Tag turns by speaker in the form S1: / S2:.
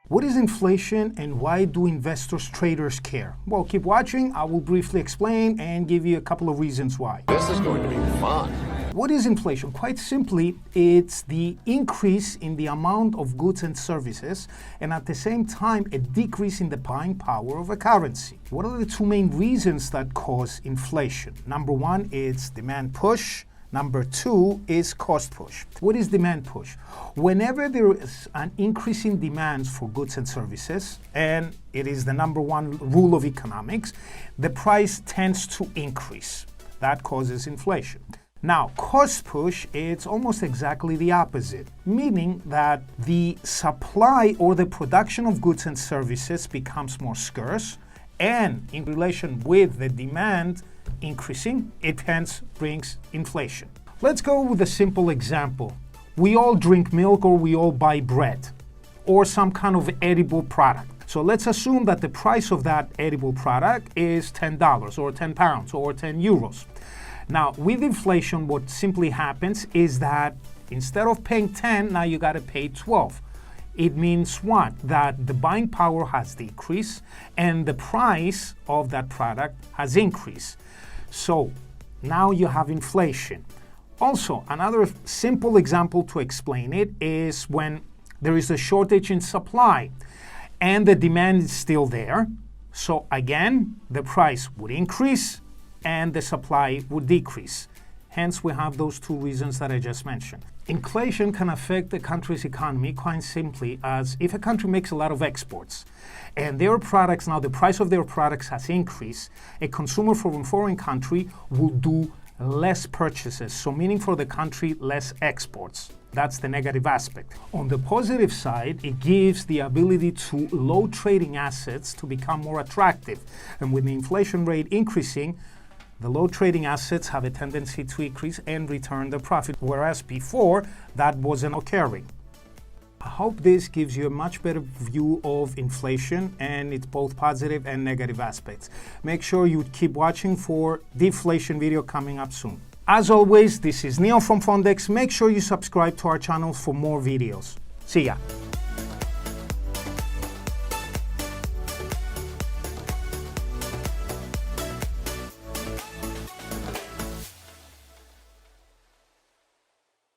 S1: What is inflation and why do investors, traders care? Well, keep watching. I will briefly explain and give you a couple of reasons why.
S2: This is going to be fun.
S1: What is inflation? Quite simply, it's the increase in the amount of goods and services and at the same time a decrease in the buying power of a currency. What are the two main reasons that cause inflation? Number one is demand push. Number two is cost push. What is demand push? Whenever there is an increase in demands for goods and services, and it is the number one rule of economics, the price tends to increase. That causes inflation. Now, cost push, it's almost exactly the opposite, meaning that the supply or the production of goods and services becomes more scarce, and in relation with the demand increasing, it hence brings inflation. Let's go with a simple example. We all drink milk or we all buy bread or some kind of edible product. So let's assume that the price of that edible product is $10 or 10 pounds or 10 euros. Now, with inflation, what simply happens is that instead of paying 10, now you got to pay 12. It means what? That the buying power has decreased and the price of that product has increased. So now you have inflation. Also, another simple example to explain it is when there is a shortage in supply and the demand is still there. So again, the price would increase and the supply would decrease. Hence, we have those two reasons that I just mentioned. Inflation can affect the country's economy quite simply as if a country makes a lot of exports and their products, now the price of their products has increased, a consumer from a foreign country will do less purchases, so meaning for the country, less exports. That's the negative aspect. On the positive side, it gives the ability to low trading assets to become more attractive. And with the inflation rate increasing, the low trading assets have a tendency to increase and return the profit, whereas before that wasn't occurring. I hope this gives you a much better view of inflation and its both positive and negative aspects. Make sure you keep watching for deflation video coming up soon. As always, this is Neo from Fondex. Make sure you subscribe to our channel for more videos. See ya.